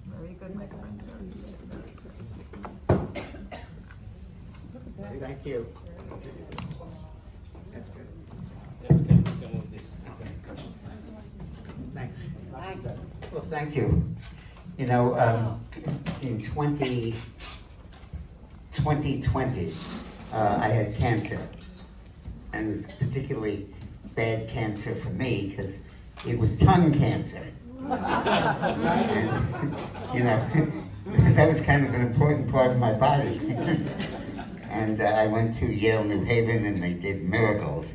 Very good, my friend. Thank you. That's good. Thanks. Well, thank you. You know, in 2020, I had cancer, and it was particularly bad cancer for me because it was tongue cancer. And, you know, that was kind of an important part of my body. And I went to Yale, New Haven, and they did miracles.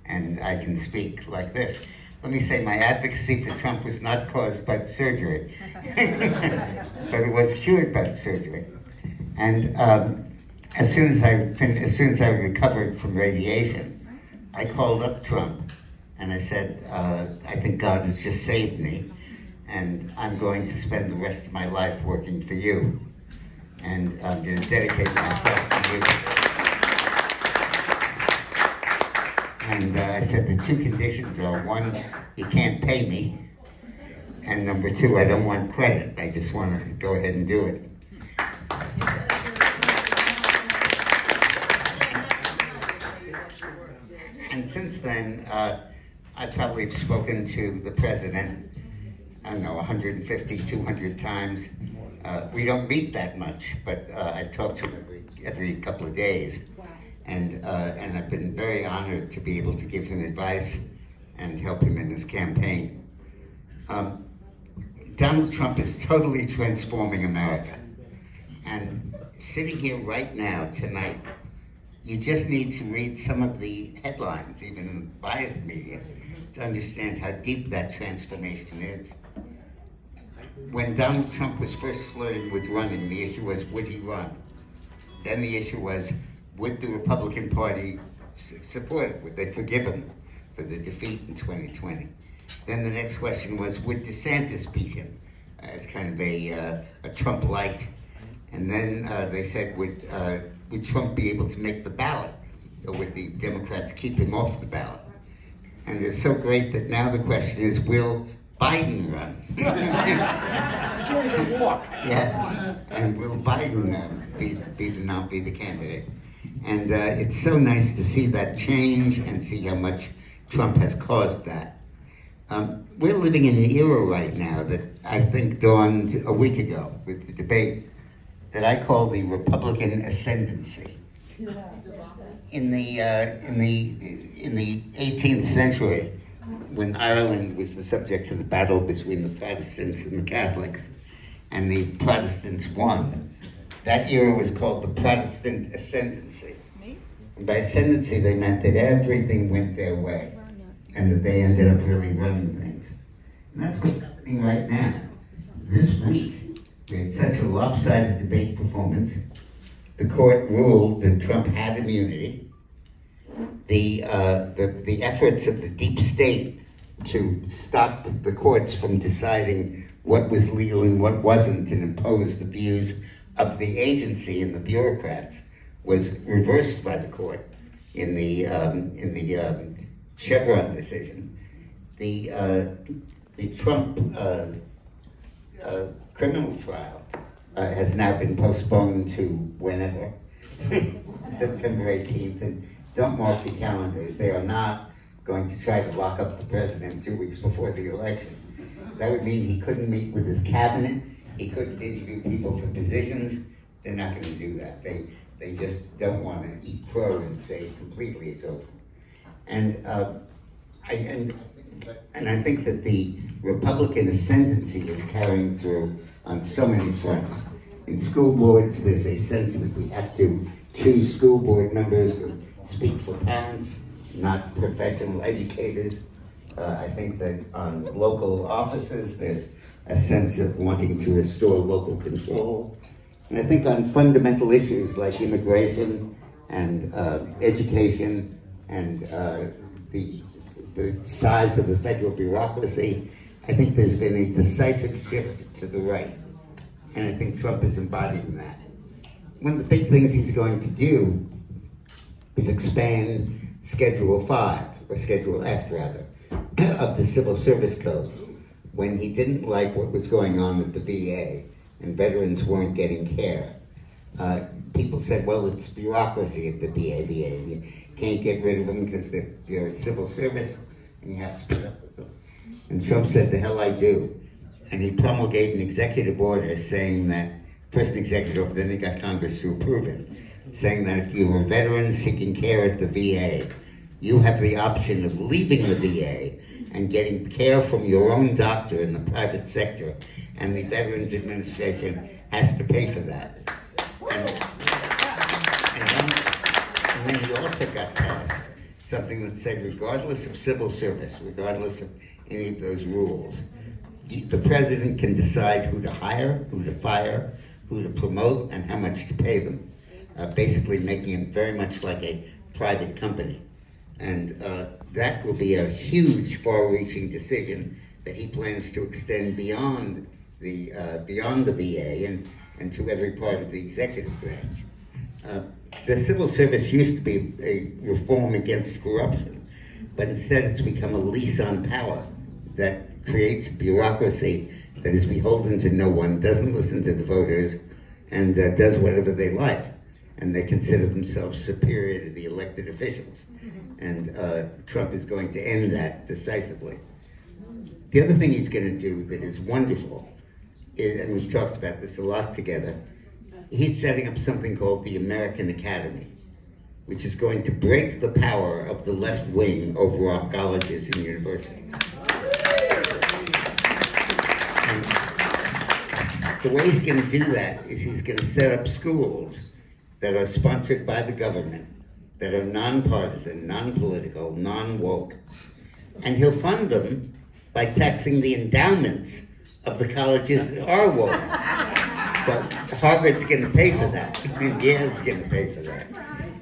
And I can speak like this. Let me say, my advocacy for Trump was not caused by the surgery, but it was cured by the surgery. And as soon as I recovered from radiation, I called up Trump and I said, I think God has just saved me, and I'm going to spend the rest of my life working for you, and I'm going to dedicate myself to you. And I said the two conditions are, one, you can't pay me, and number two, I don't want credit. I just want to go ahead and do it. And since then, I probably have spoken to the president, I don't know, 150, 200 times. We don't meet that much, but I talk to him every couple of days. And I've been very honored to be able to give him advice and help him in his campaign. Donald Trump is totally transforming America. And sitting here right now, tonight, you just need to read some of the headlines, even in the biased media, to understand how deep that transformation is. When Donald Trump was first flirting with running, the issue was, would he run? Then the issue was, would the Republican Party support it? Would they forgive him for the defeat in 2020? Then the next question was, would DeSantis beat him as kind of a Trump-like? And then they said, would Trump be able to make the ballot? Or would the Democrats keep him off the ballot? And it's so great that now the question is, will Biden run? Yeah, and will Biden be the candidate? And it's so nice to see that change and see how much Trump has caused that. We're living in an era right now that I think dawned a week ago with the debate that I call the Republican ascendancy. In the 18th century, when Ireland was the subject of the battle between the Protestants and the Catholics, and the Protestants won, that era was called the Protestant ascendancy. And by ascendancy, they meant that everything went their way, and that they ended up really running things. And that's what's happening right now. This week, we had such a lopsided debate performance. The court ruled that Trump had immunity. The efforts of the deep state to stop the courts from deciding what was legal and what wasn't and impose the views of the agency and the bureaucrats was reversed by the court in the Chevron decision. The Trump criminal trial has now been postponed to whenever, September 18th, and don't mark your calendars. They are not going to try to lock up the president 2 weeks before the election. That would mean he couldn't meet with his cabinet, he couldn't interview people for positions. They're not going to do that. They just don't want to eat crow and say completely it's over. And I think that the Republican ascendancy is carrying through on so many fronts. In school boards, there's a sense that we have to choose school board members who speak for parents, not professional educators. I think that on local offices, there's a sense of wanting to restore local control. And I think on fundamental issues like immigration and education and the size of the federal bureaucracy, I think there's been a decisive shift to the right. And I think Trump is embodying that. One of the big things he's going to do is expand Schedule 5, or Schedule F rather, of the Civil Service Code, when he didn't like what was going on at the VA and veterans weren't getting care, people said, well, it's bureaucracy at the VA. You can't get rid of them because they're a civil service and you have to put up with them. And Trump said, the hell I do. And he promulgated an executive order saying that, first an executive order, then he got Congress to approve it, saying that if you were a veteran seeking care at the VA, you have the option of leaving the VA and getting care from your own doctor in the private sector, and the Veterans Administration has to pay for that. And then he also got passed something that said, regardless of civil service, regardless of any of those rules, the president can decide who to hire, who to fire, who to promote, and how much to pay them, basically making it very much like a private company. And that will be a huge, far-reaching decision that he plans to extend beyond the VA and to every part of the executive branch. The civil service used to be a reform against corruption, but instead it's become a lease on power that creates bureaucracy that is beholden to no one, doesn't listen to the voters, and does whatever they like. And they consider themselves superior to the elected officials. And Trump is going to end that decisively. The other thing he's going to do that is wonderful, and we've talked about this a lot together, he's setting up something called the American Academy, which is going to break the power of the left wing over our colleges and universities. And the way he's going to do that is he's going to set up schools that are sponsored by the government, that are nonpartisan, non-political, non-woke, and he'll fund them by taxing the endowments of the colleges that are woke. So Harvard's going to pay for that, and Yale's going to pay for that.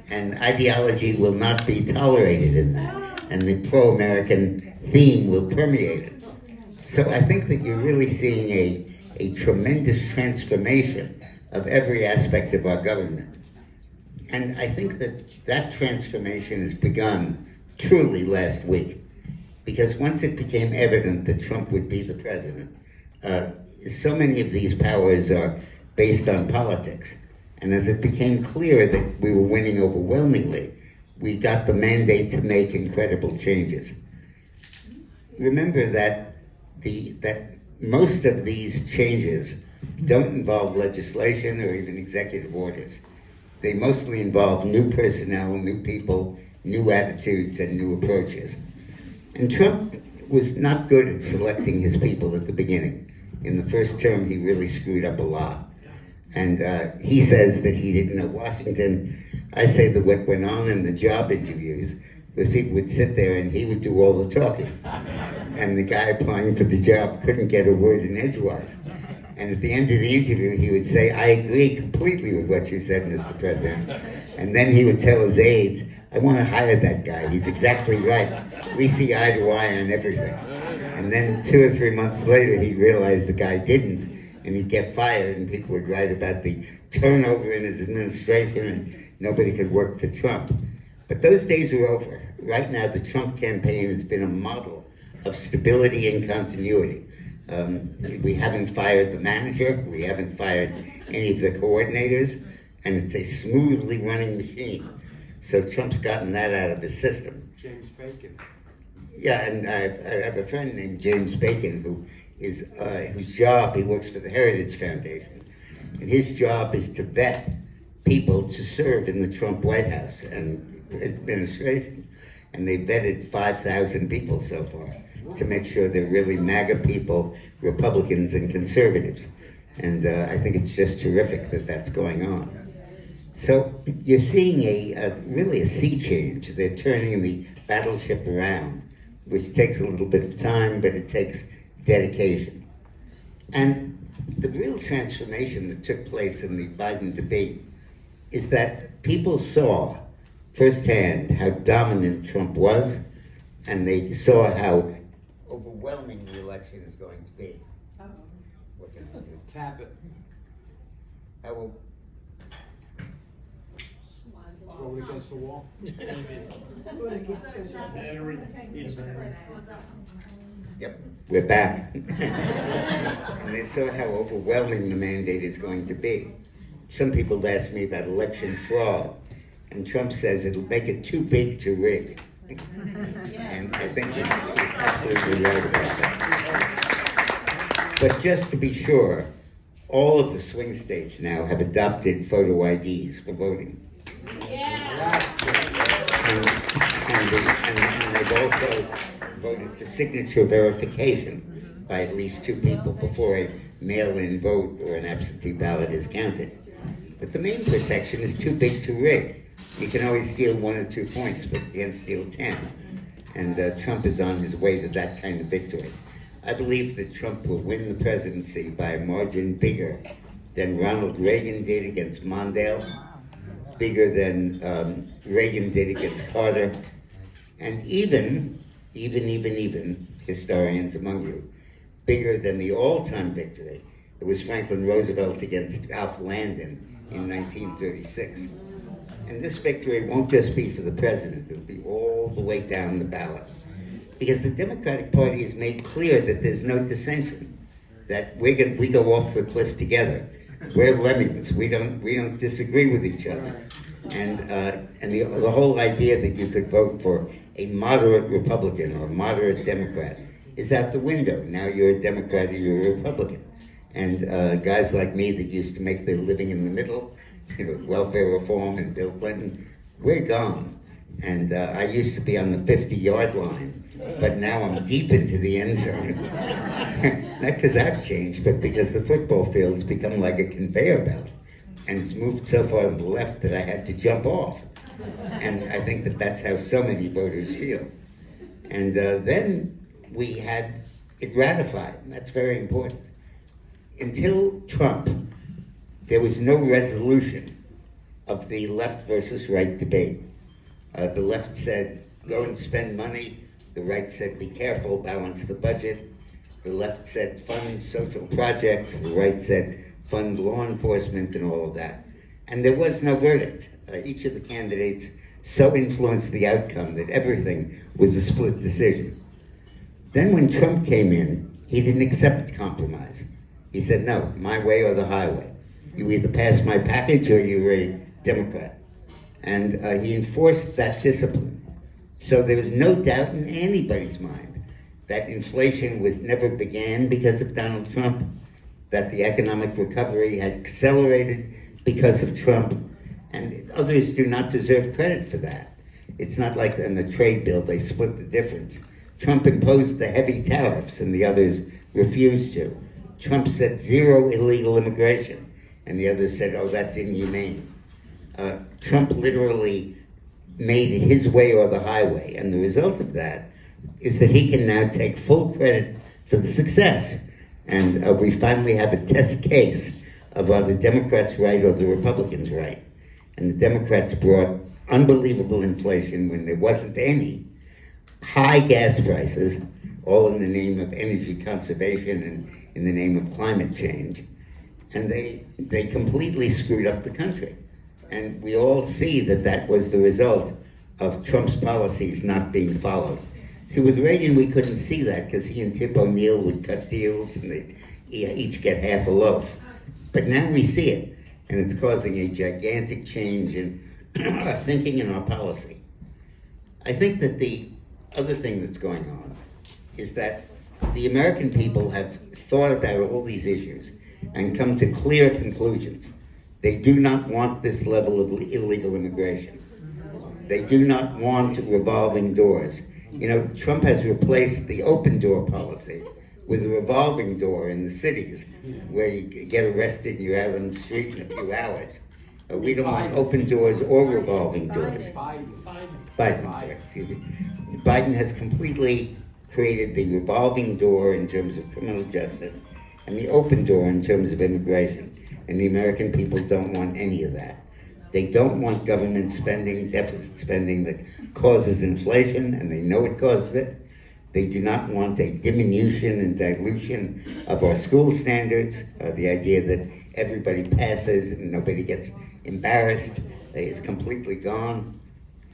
And ideology will not be tolerated in that, and the pro-American theme will permeate it. So I think that you're really seeing a tremendous transformation of every aspect of our government. And I think that transformation has begun truly last week, because once it became evident that Trump would be the president, so many of these powers are based on politics. And as it became clear that we were winning overwhelmingly, we got the mandate to make incredible changes. Remember that most of these changes don't involve legislation or even executive orders. They mostly involve new personnel, new people, new attitudes, and new approaches. And Trump was not good at selecting his people at the beginning. In the first term, he really screwed up a lot. And he says that he didn't know Washington. I say that what went on in the job interviews was people would sit there and he would do all the talking. And the guy applying for the job couldn't get a word in edgewise. And at the end of the interview, he would say, I agree completely with what you said, Mr. President. And then he would tell his aides, I want to hire that guy. He's exactly right. We see eye to eye on everything. And then 2 or 3 months later, he realized the guy didn't. And he'd get fired, and people would write about the turnover in his administration, and nobody could work for Trump. But those days are over. Right now, the Trump campaign has been a model of stability and continuity. We haven't fired the manager, we haven't fired any of the coordinators, and it's a smoothly running machine. So Trump's gotten that out of the system. James Bacon. Yeah, and I have a friend named James Bacon whose job, he works for the Heritage Foundation, and his job is to vet people to serve in the Trump White House and administration. And they vetted 5,000 people so far to make sure they're really MAGA people, Republicans and conservatives. And I think it's just terrific that that's going on. So you're seeing really a sea change. They're turning the battleship around, which takes a little bit of time, but it takes dedication. And the real transformation that took place in the Biden debate is that people saw firsthand how dominant Trump was, and they saw how overwhelming the election is going to be. What can I do? Tap it. I will. Throw it against the wall. Yep, we're back. And they saw how overwhelming the mandate is going to be. Some people ask me about election fraud, and Trump says it'll make it too big to rig. And I think he's absolutely right about that. But just to be sure, all of the swing states now have adopted photo IDs for voting. Yeah. And they've also voted for signature verification by at least 2 people before a mail-in vote or an absentee ballot is counted. But the main protection is too big to rig. You can always steal 1 or 2 points, but you can't steal 10. And Trump is on his way to that kind of victory. I believe that Trump will win the presidency by a margin bigger than Ronald Reagan did against Mondale, bigger than Reagan did against Carter, and even, historians among you, bigger than the all-time victory. It was Franklin Roosevelt against Alf Landon in 1936. And this victory won't just be for the president, it'll be all the way down the ballot. Because the Democratic Party has made clear that there's no dissension, that we go off the cliff together. We're lemmings. We don't disagree with each other. And the whole idea that you could vote for a moderate Republican or a moderate Democrat is out the window. Now you're a Democrat or you're a Republican. And guys like me that used to make their living in the middle, welfare reform and Bill Clinton, we're gone. And I used to be on the 50-yard line, but now I'm deep into the end zone. Not because I've changed, but because the football field has become like a conveyor belt. And it's moved so far to the left that I had to jump off. And I think that that's how so many voters feel. And then we had it ratified, and that's very important. Until Trump, there was no resolution of the left versus right debate. The left said, go and spend money. The right said, be careful, balance the budget. The left said, fund social projects. The right said, fund law enforcement and all of that. And there was no verdict. Each of the candidates so influenced the outcome that everything was a split decision. Then when Trump came in, he didn't accept compromise. He said, no, my way or the highway. You either pass my package or you're a Democrat. And he enforced that discipline. So there was no doubt in anybody's mind that inflation never began because of Donald Trump, that the economic recovery had accelerated because of Trump, and others do not deserve credit for that. It's not like in the trade bill, they split the difference. Trump imposed the heavy tariffs and the others refused to. Trump said 0 illegal immigration, and the others said, oh, that's inhumane. Trump literally made it his way or the highway, and the result of that is that he can now take full credit for the success. And we finally have a test case of are the Democrats right or the Republicans right. And the Democrats brought unbelievable inflation when there wasn't any, high gas prices, all in the name of energy conservation and in the name of climate change. And they completely screwed up the country. And we all see that that was the result of Trump's policies not being followed. See, with Reagan, we couldn't see that because he and Tip O'Neill would cut deals and they'd each get half a loaf. But now we see it, and it's causing a gigantic change in our thinking and our policy. I think that the other thing that's going on is that the American people have thought about all these issues and come to clear conclusions. They do not want this level of illegal immigration. They do not want revolving doors. You know, Trump has replaced the open door policy with a revolving door in the cities where you get arrested and you're out on the street in a few hours. We don't want open doors or revolving doors. Biden has completely created the revolving door in terms of criminal justice and the open door in terms of immigration. And the American people don't want any of that. They don't want government spending, deficit spending that causes inflation, and they know it causes it. They do not want a diminution and dilution of our school standards, the idea that everybody passes and nobody gets embarrassed is completely gone.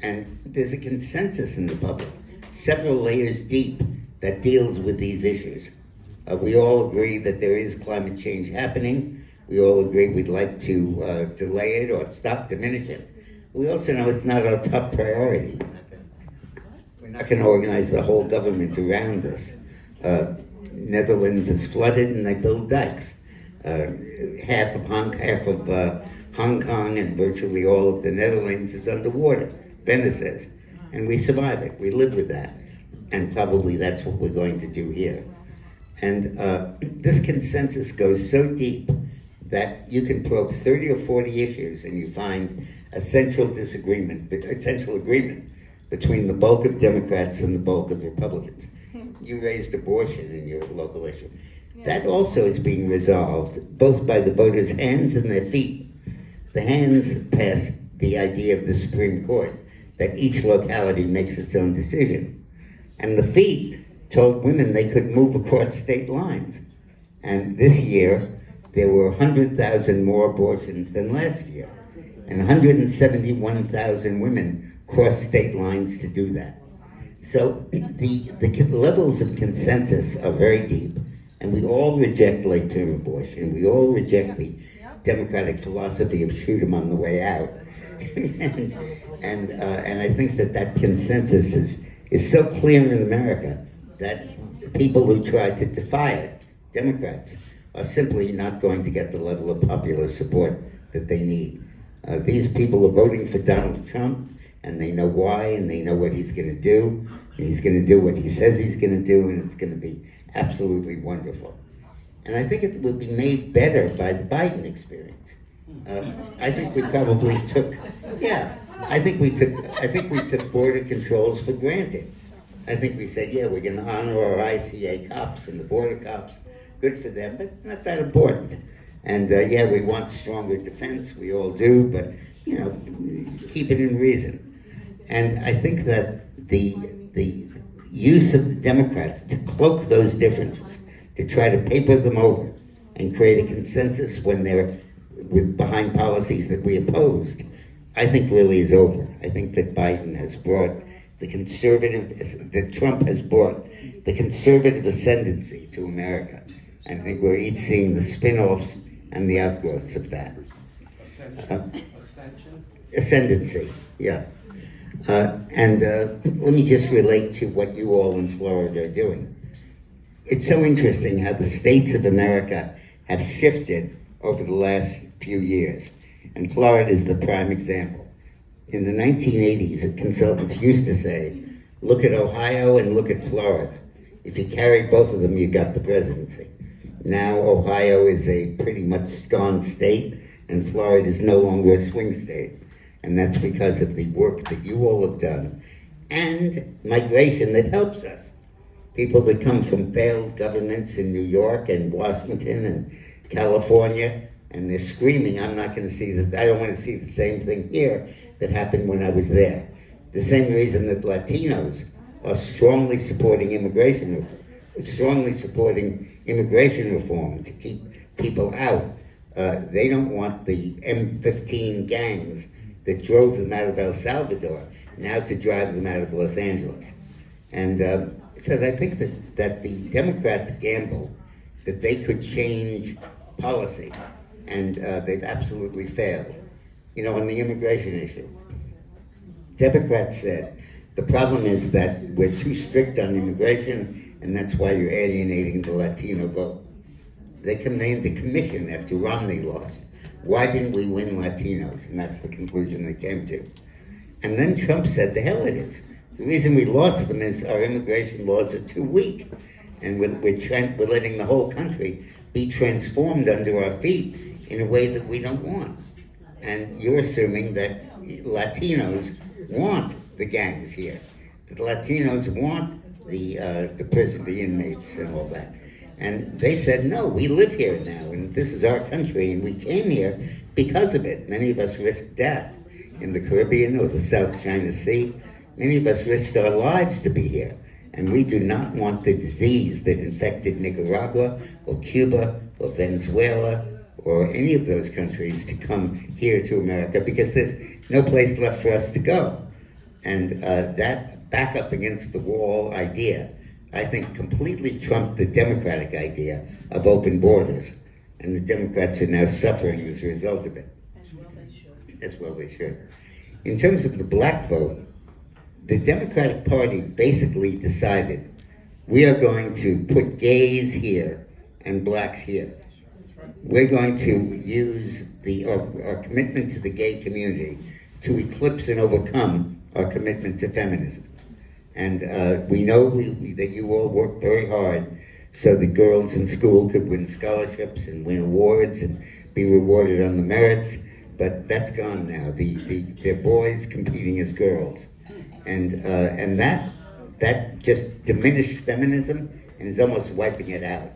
And there's a consensus in the public, several layers deep, that deals with these issues. We all agree that there is climate change happening. We all agree we'd like to delay it or diminish it. We also know it's not our top priority. We're not going to organize the whole government around this. Netherlands is flooded and they build dikes. Half of Hong Kong and virtually all of the Netherlands is underwater, Venice is. And we survive it. We live with that. And probably that's what we're going to do here. And this consensus goes so deep that you can probe 30 or 40 issues and you find essential agreement between the bulk of Democrats and the bulk of Republicans. You raised abortion in your local issue. That also is being resolved both by the voters' hands and their feet. The hands passed the idea of the Supreme Court that each locality makes its own decision. And the feet told women they could move across state lines. And this year, there were 100,000 more abortions than last year. And 171,000 women crossed state lines to do that. So the levels of consensus are very deep. And we all reject late-term abortion. We all reject the democratic philosophy of shoot 'em on the way out. and I think that consensus is so clear in America that people who try to defy it, Democrats, are simply not going to get the level of popular support that they need. These people are voting for Donald Trump, and they know why, and they know what he's going to do, and he's going to do what he says he's going to do, and it's going to be absolutely wonderful. And I think it will be made better by the Biden experience. I think we probably took border controls for granted. I think we said, we're going to honor our ICA cops and the border cops. Good for them, but it's not that important. And we want stronger defense. We all do, but keep it in reason. And I think that the use of the Democrats to cloak those differences, to try to paper them over and create a consensus when they're behind policies that we opposed, I think really is over. I think that Biden has brought that Trump has brought the conservative ascendancy to America. I think we're each seeing the spin-offs and the outgrowths of that. Ascendancy, yeah. And let me just relate to what you all in Florida are doing. It's so interesting how the states of America have shifted over the last few years. And Florida is the prime example. In the 1980s, consultants used to say, look at Ohio and look at Florida. If you carry both of them, you got the presidency. Now Ohio is a pretty much gone state, and Florida is no longer a swing state. And that's because of the work that you all have done, and migration that helps us. People that come from failed governments in New York and Washington and California, and they're screaming, I don't want to see the same thing here that happened when I was there. The same reason that Latinos are strongly supporting immigration reform to keep people out. They don't want the M15 gangs that drove them out of El Salvador now to drive them out of Los Angeles. And so I think that the Democrats gambled that they could change policy, and they've absolutely failed. On the immigration issue, Democrats said the problem is that we're too strict on immigration, and that's why you're alienating the Latino vote. They named a commission after Romney lost. Why didn't we win Latinos? And that's the conclusion they came to. And then Trump said, the hell it is. The reason we lost them is our immigration laws are too weak, and we're letting the whole country be transformed under our feet in a way that we don't want. And you're assuming that Latinos want the gangs here. That Latinos want the prison, the inmates and all that. And they said, no, we live here now, and this is our country, and we came here because of it. Many of us risked death in the Caribbean or the South China Sea. Many of us risked our lives to be here. And we do not want the disease that infected Nicaragua or Cuba or Venezuela or any of those countries to come here to America, because there's no place left for us to go. And that back up against the wall idea, I think, completely trumped the Democratic idea of open borders. And the Democrats are now suffering as a result of it. As well they should. As well they should. In terms of the black vote, the Democratic Party basically decided we are going to put gays here and blacks here. We're going to use our commitment to the gay community to eclipse and overcome our commitment to feminism. And we know that you all worked very hard so the girls in school could win scholarships and win awards and be rewarded on the merits, but that's gone now. They're boys competing as girls. And that just diminished feminism and is almost wiping it out.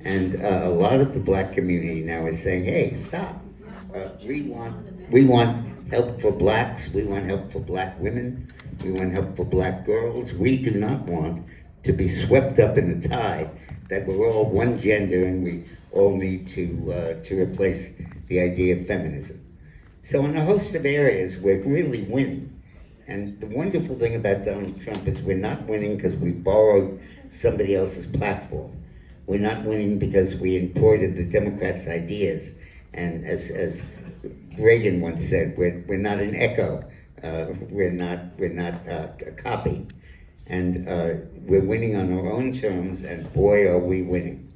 And a lot of the black community now is saying, hey, stop. We want help for blacks. We want help for black women. We want help for black girls. We do not want to be swept up in the tide that we're all one gender and we all need to replace the idea of feminism. So in a host of areas, we're really winning. And the wonderful thing about Donald Trump is we're not winning because we borrowed somebody else's platform. We're not winning because we imported the Democrats' ideas. And as Reagan once said, we're not an echo. We're not a copy. And we're winning on our own terms, and boy, are we winning.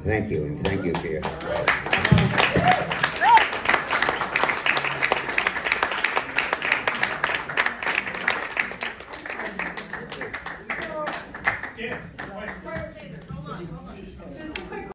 Thank you, and thank you for your help.